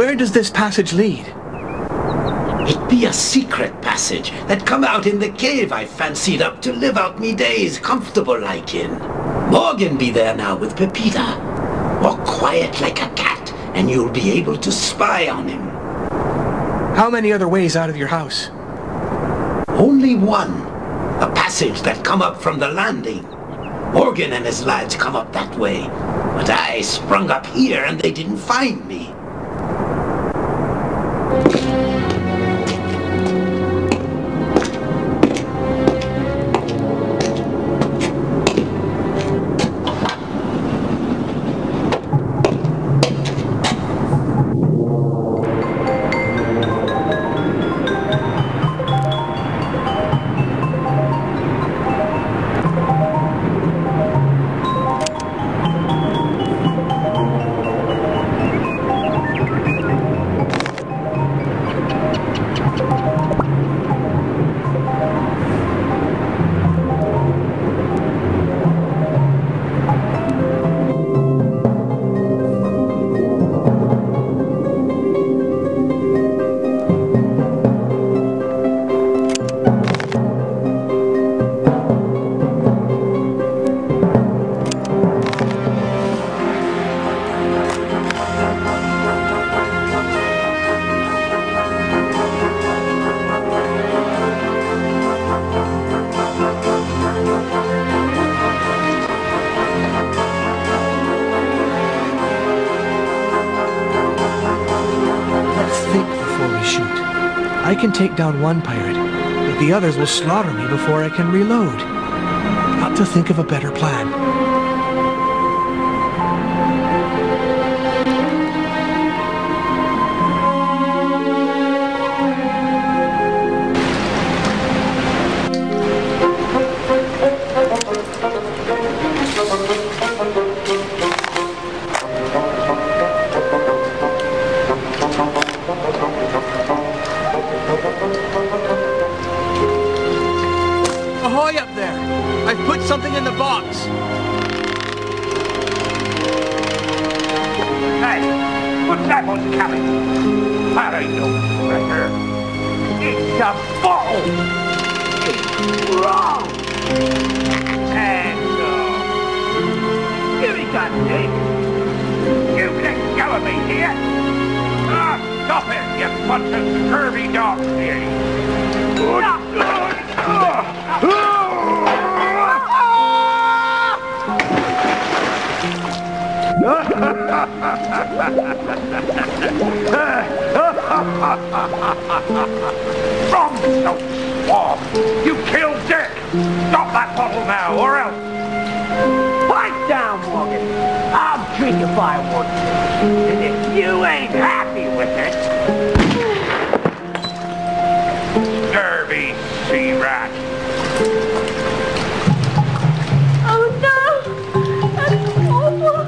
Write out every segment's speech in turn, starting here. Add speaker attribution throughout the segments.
Speaker 1: Where does this passage lead?
Speaker 2: It be a secret passage that come out in the cave I fancied up to live out me days comfortable like in. Morgan be there now with Pepita. Walk quiet like a cat, and you'll be able to spy on him.
Speaker 1: How many other ways out of your house?
Speaker 2: Only one. A passage that come up from the landing. Morgan and his lads come up that way, but I sprung up here and they didn't find me.
Speaker 1: I can take down one pirate, but the others will slaughter me before I can reload. Got to think of a better plan. Ahoy up there! I've put something in the box!
Speaker 3: Hey, what's that on the cabin? That ain't no treasure. It's a bottle! It's wrong! Hands off! Give me that thing! You let go of me here! Ah, stop it, you bunch of scurvy dogs! From the swamp! You killed Dick! Stop that bottle now, or else... Pipe down, Morgan! I'll treat you by one. And if you ain't happy with it... Scurvy sea rat!
Speaker 4: Oh no! That's awful!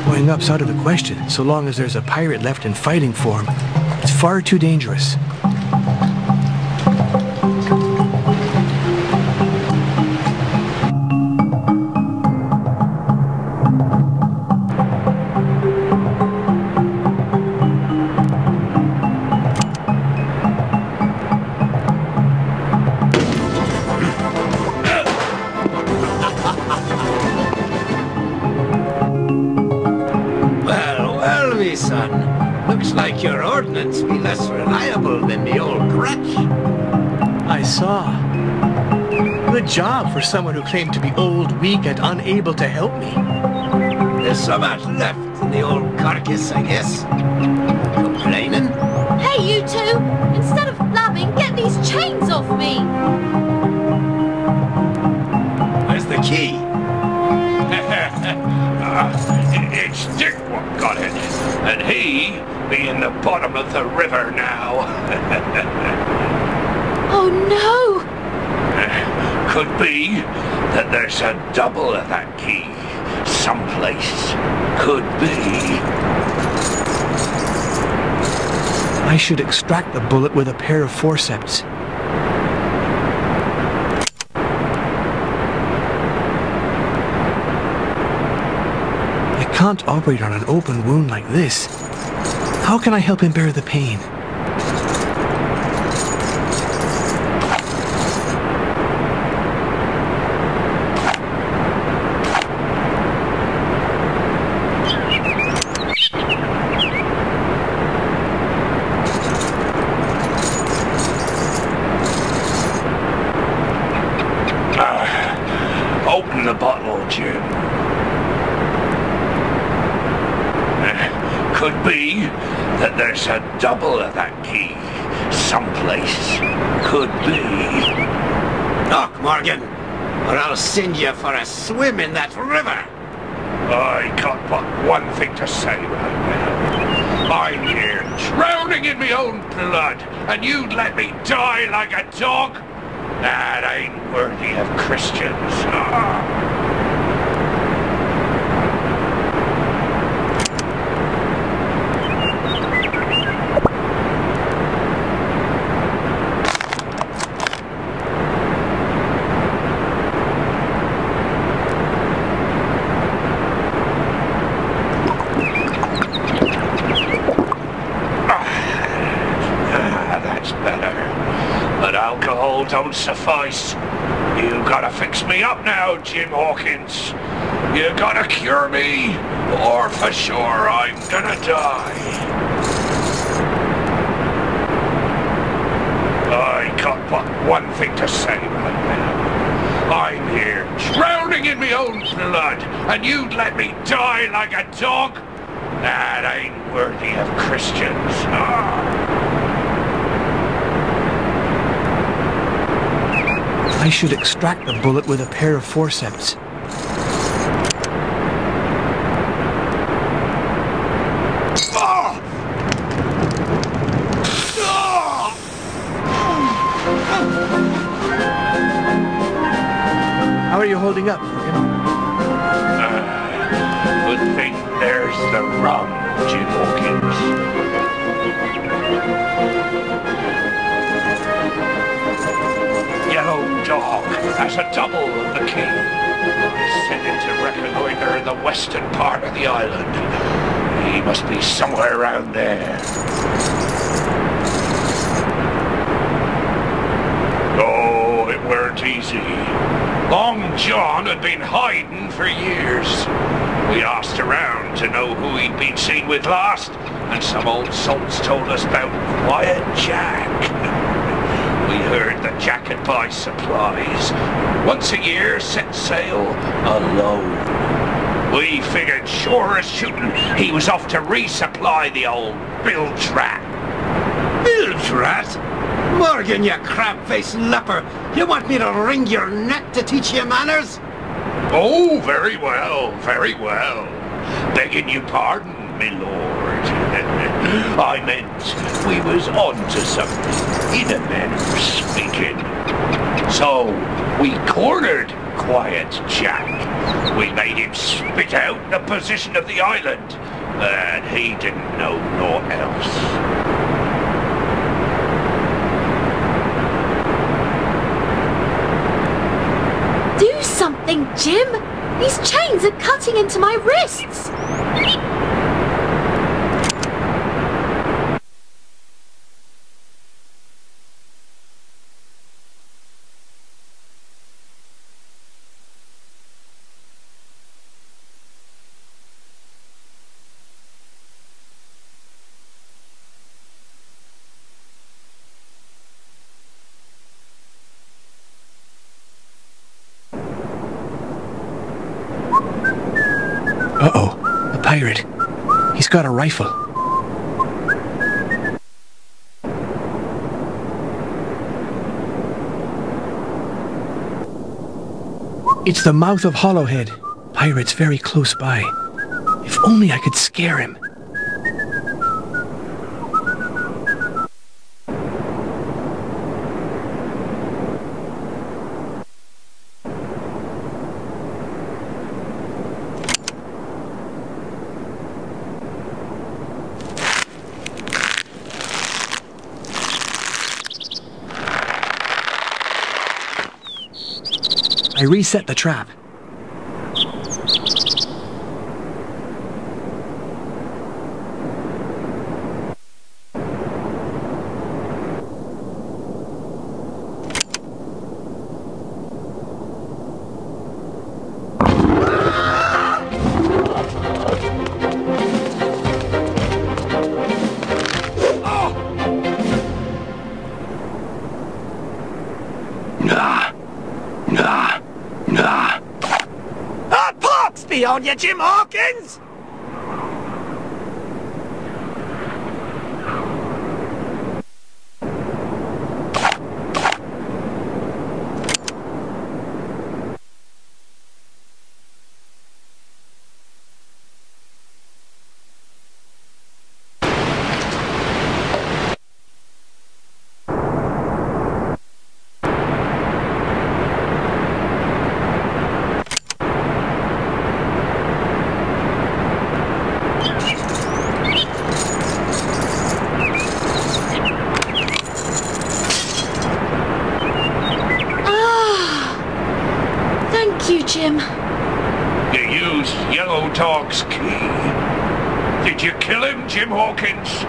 Speaker 1: Going up's out of the question, so long as there's a pirate left in fighting form. It's far too dangerous.
Speaker 2: Son, looks like your ordnance be less reliable than the old crutch.
Speaker 1: I saw. Good job for someone who claimed to be old, weak, and unable to help me.
Speaker 2: There's so much left in the old carcass, I guess. Complaining?
Speaker 4: Hey, you two! Instead of blabbing, get these chains off me!
Speaker 2: Where's the key?
Speaker 3: It's Dick what got it, and he be in the bottom of the river now.
Speaker 4: Oh no!
Speaker 3: Could be that there's a double of that key someplace. Could be.
Speaker 1: I should extract the bullet with a pair of forceps. can't operate on an open wound like this. How can I help him bear the pain?
Speaker 3: Open the bottle, Jim. Could be that there's a double of that key someplace. Could be.
Speaker 2: Look, Morgan, or I'll send you for a swim in that river.
Speaker 3: I got but one thing to say right now. I'm here, drowning in my own blood, and you'd let me die like a dog? That ain't worthy of Christians. That's better. But alcohol don't suffice. You gotta fix me up now, Jim Hawkins. You gotta cure me, or for sure I'm gonna die. I got but one thing to say right now. I'm here, drowning in my own blood, and you'd let me die like a dog? That ain't worthy of Christians.
Speaker 1: I should extract the bullet with a pair of forceps. How are you holding up, Morgan?
Speaker 3: Good thing there's the rum, Jim Hawkins. Yellow Dog has a double of the key. I sent him to reconnoiter the western part of the island. He must be somewhere around there. Oh, it weren't easy. Long John had been hiding for years. We asked around to know who he'd been seen with last, and some old salts told us about Quiet Jack. We heard that Jack had buy supplies. Once a year, set sail alone. We figured sure as shooting he was off to resupply the old bilge rat.
Speaker 2: Bilge rat? Morgan, you crab-faced leper! You want me to wring your neck to teach you manners?
Speaker 3: Oh, very well, very well. Begging you pardon, my lord. I meant we was on to something, in a manner of speaking. So, we cornered Quiet Jack. We made him spit out the position of the island, and he didn't know naught else.
Speaker 4: Do something, Jim! These chains are cutting into my wrists!
Speaker 1: Uh-oh, a pirate. He's got a rifle. It's the mouth of Hollowhead. Pirate's very close by. If only I could scare him. I reset the trap.
Speaker 3: easy on you, Jim Hawkins!
Speaker 4: Jim.
Speaker 3: You used Yellow Dog's key. Did you kill him, Jim Hawkins?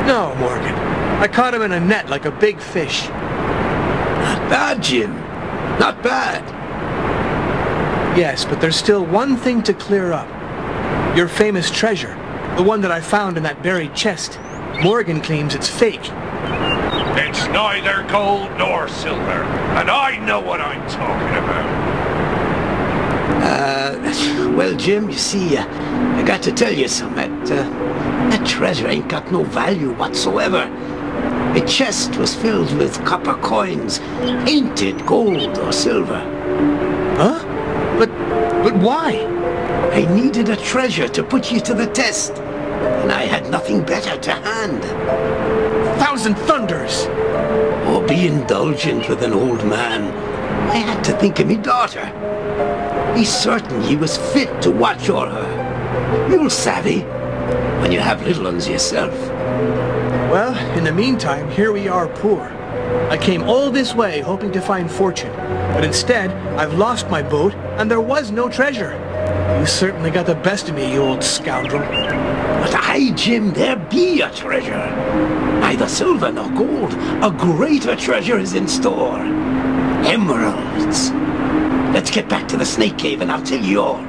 Speaker 1: No, Morgan. I caught him in a net like a big fish.
Speaker 2: Not bad, Jim. Not bad.
Speaker 1: Yes, but there's still one thing to clear up. Your famous treasure. The one that I found in that buried chest. Morgan claims it's fake.
Speaker 3: It's neither gold nor silver, and I know what I'm talking about.
Speaker 2: Well, Jim, you see, I got to tell you something. That treasure ain't got no value whatsoever. The chest was filled with copper coins, ain't it gold or silver?
Speaker 1: Huh? But why?
Speaker 2: I needed a treasure to put you to the test, and I had nothing better to hand.
Speaker 1: Thousand thunders!
Speaker 2: Oh, be indulgent with an old man. I had to think of me daughter. Be certain he was fit to watch o'er her. You'll savvy when you have little ones yourself.
Speaker 1: Well, in the meantime, here we are poor. I came all this way hoping to find fortune, but instead, I've lost my boat, and there was no treasure. You certainly got the best of me, you old scoundrel.
Speaker 2: But aye, Jim, there be a treasure. Neither silver nor gold. A greater treasure is in store. Emeralds. Let's get back to the snake cave and I'll tell you all.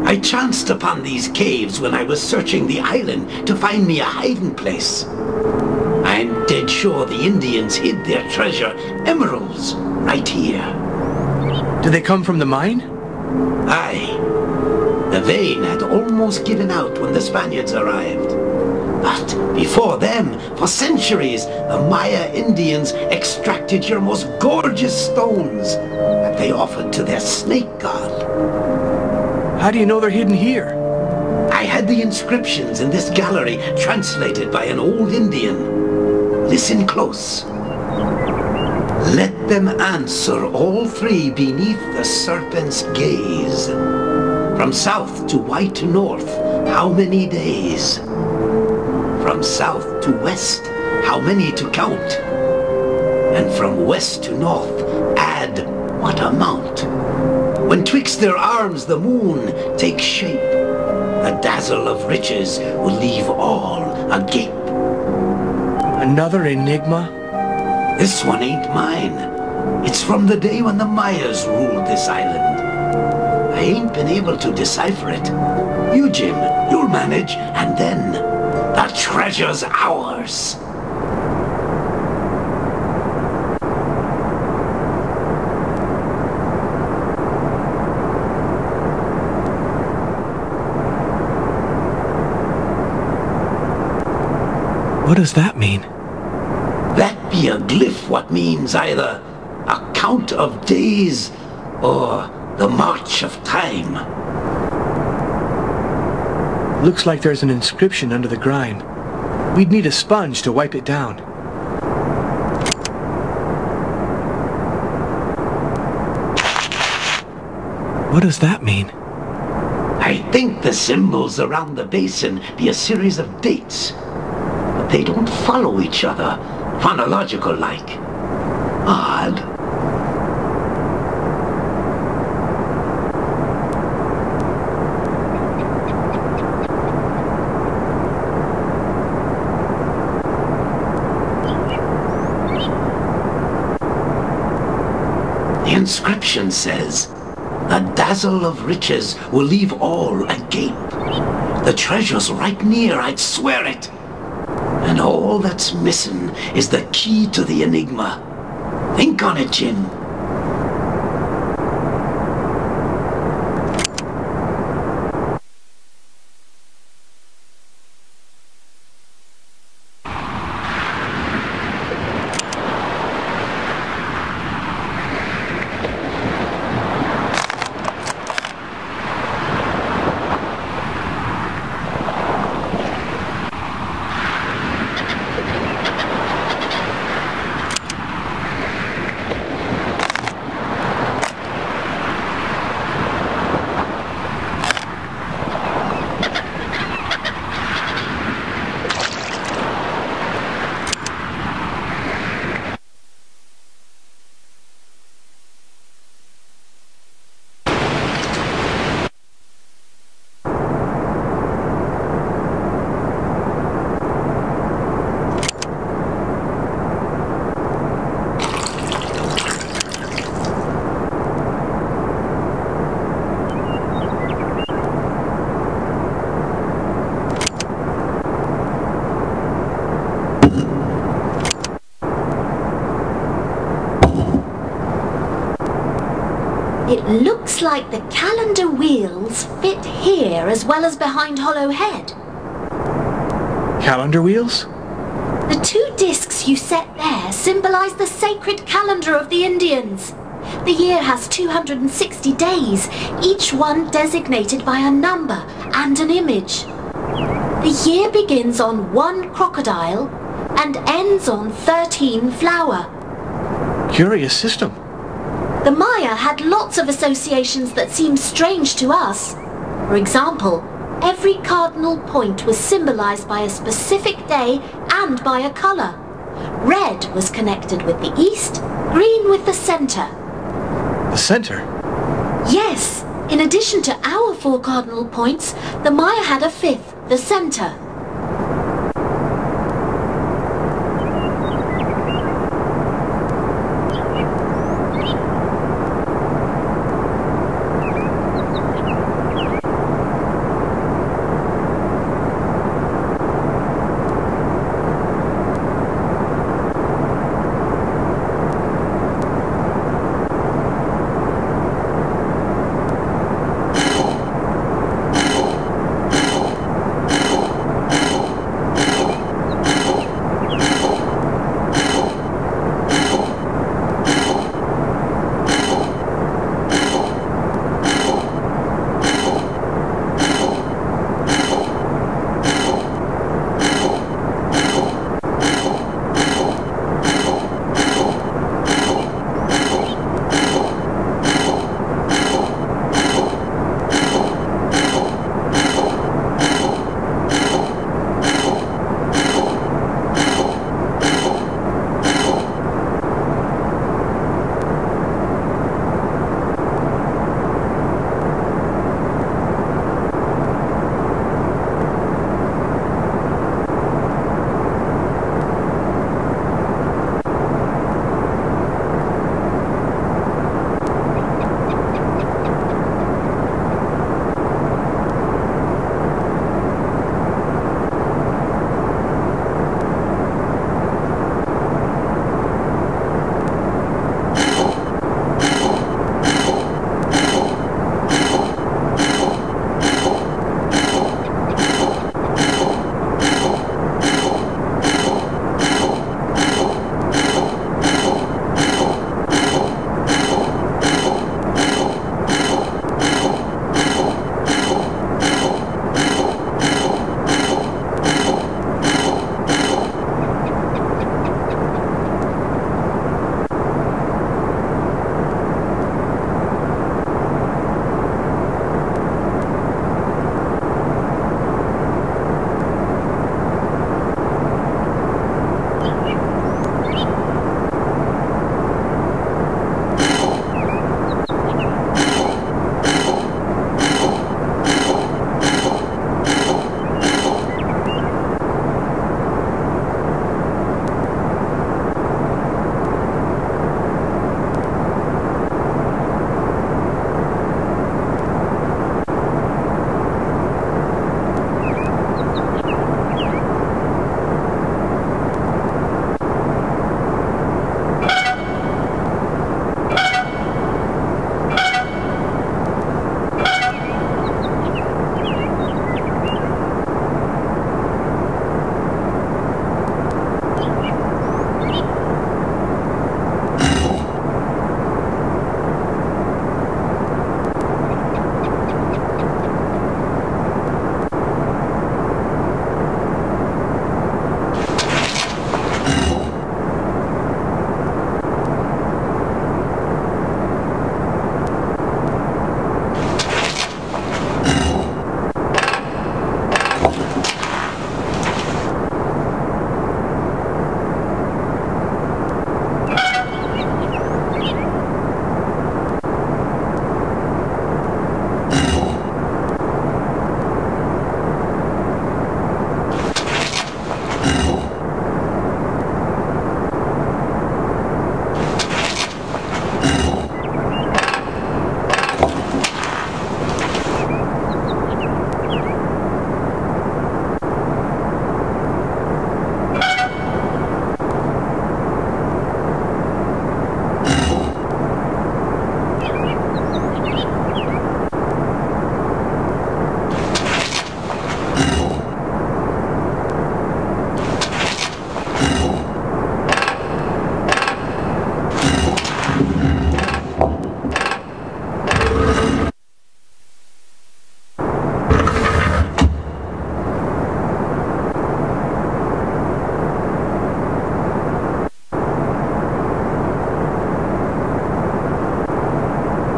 Speaker 2: I chanced upon these caves when I was searching the island to find me a hiding place. I'm dead sure the Indians hid their treasure, emeralds, right here.
Speaker 1: Did they come from the mine?
Speaker 2: Aye. The vein had almost given out when the Spaniards arrived. But before them, for centuries, the Maya Indians extracted your most gorgeous stones that they offered to their snake god.
Speaker 1: How do you know they're hidden here?
Speaker 2: I had the inscriptions in this gallery translated by an old Indian. Listen close. Let them answer all three beneath the serpent's gaze. From south to white north, how many days? From south to west, how many to count? And from west to north, add what amount? When twixt their arms the moon takes shape, the dazzle of riches will leave all agape.
Speaker 1: Another enigma?
Speaker 2: This one ain't mine. It's from the day when the Mayas ruled this island. I ain't been able to decipher it. You, Jim, you'll manage, and then the treasure's ours.
Speaker 1: What does that mean?
Speaker 2: That be a glyph what means either a count of days or the march of time.
Speaker 1: Looks like there's an inscription under the grime. We'd need a sponge to wipe it down. What does that mean?
Speaker 2: I think the symbols around the basin be a series of dates. But they don't follow each other, chronological like. Odd. The inscription says, "The dazzle of riches will leave all agape. The treasure's right near, I'd swear it. And all that's missing is the key to the enigma. Think on it, Jim.
Speaker 4: It looks like the calendar wheels fit here as well as behind Hollow Head.
Speaker 1: Calendar wheels?
Speaker 4: The two discs you set there symbolize the sacred calendar of the Indians. The year has 260 days, each one designated by a number and an image. The year begins on 1 crocodile and ends on 13 flower.
Speaker 1: Curious system.
Speaker 4: The Maya had lots of associations that seem strange to us. For example, every cardinal point was symbolized by a specific day and by a color. Red was connected with the east, green with the center.
Speaker 1: The center?
Speaker 4: Yes, in addition to our 4 cardinal points, the Maya had a 5th, the center.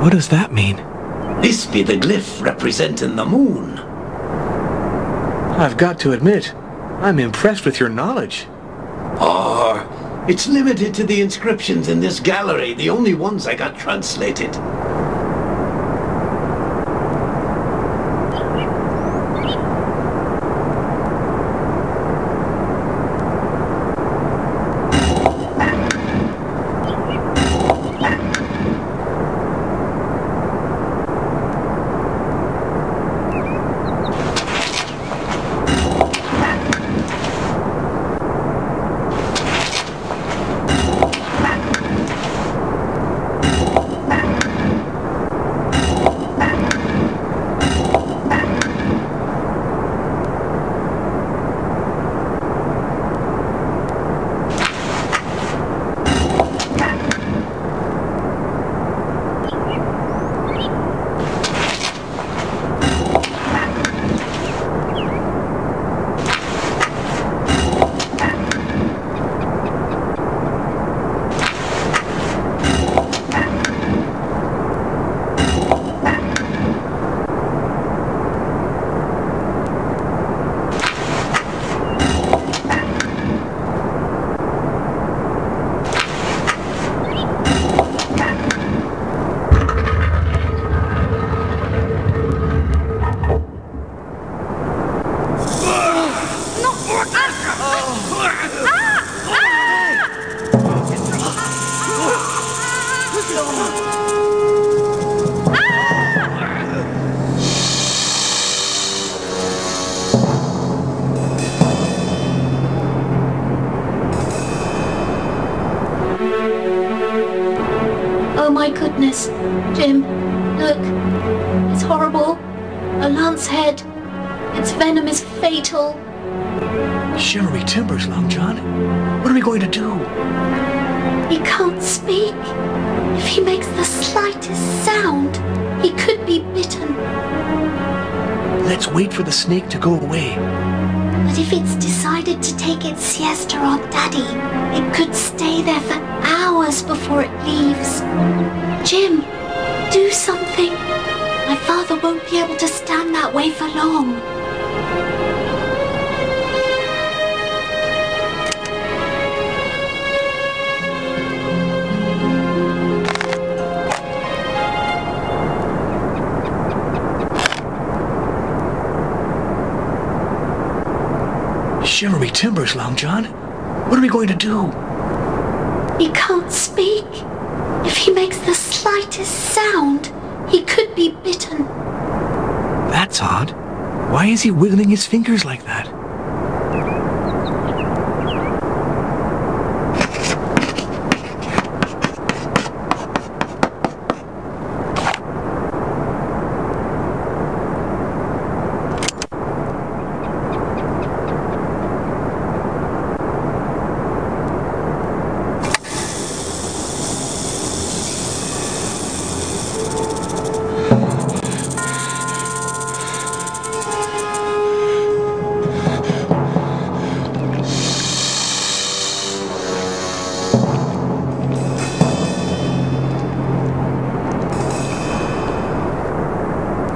Speaker 1: What does that mean?
Speaker 2: This be the glyph representing the moon.
Speaker 1: I've got to admit, I'm impressed with your knowledge.
Speaker 2: Oh, it's limited to the inscriptions in this gallery, the only ones I got translated.
Speaker 4: Oh my goodness. Jim, look. It's horrible. A lance head. Its venom is fatal.
Speaker 1: Shivery timbers, Long John. What are we going to do?
Speaker 4: He can't speak. If he makes the slightest sound, he could be bitten.
Speaker 1: Let's wait for the snake to go away.
Speaker 4: But if it's decided to take its siesta on Daddy, it could stay there for hours before it leaves. Jim, do something. My father won't be able to stand that way for long.
Speaker 1: Shivery timbers, Long John. What are we going to do?
Speaker 4: He can't speak. If he makes the slightest sound, he could be bitten.
Speaker 1: That's odd. Why is he wiggling his fingers like that?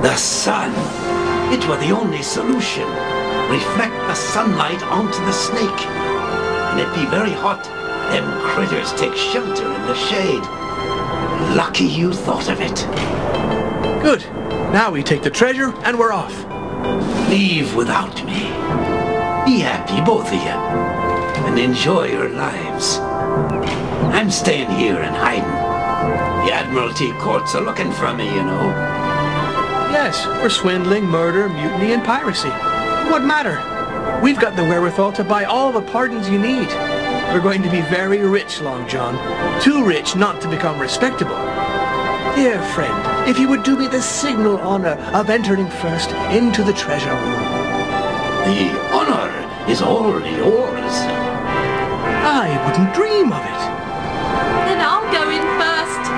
Speaker 2: The sun. It were the only solution. Reflect the sunlight onto the snake. And it be very hot. Them critters take shelter in the shade. Lucky you thought of it.
Speaker 1: Good. Now we take the treasure and we're off.
Speaker 2: Leave without me. Be happy, both of you. And enjoy your lives. I'm staying here and hiding. The Admiralty courts are looking for me, you know.
Speaker 1: Yes, for swindling, murder, mutiny, and piracy. What matter? We've got the wherewithal to buy all the pardons you need. We're going to be very rich, Long John. Too rich not to become respectable. Dear friend, if you would do me the signal honor of entering first into the treasure room.
Speaker 2: The honor is all yours.
Speaker 1: I wouldn't dream of it.
Speaker 4: Then I'll go in first.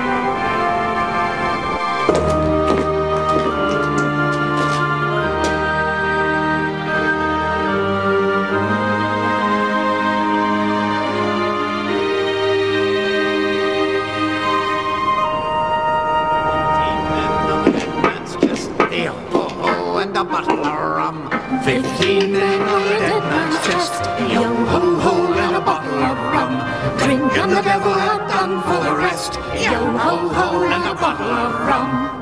Speaker 5: 14 men on a dead man's chest. Yo ho ho and a bottle of rum. Drink and the devil had done for the rest. Yo ho ho and a bottle of rum.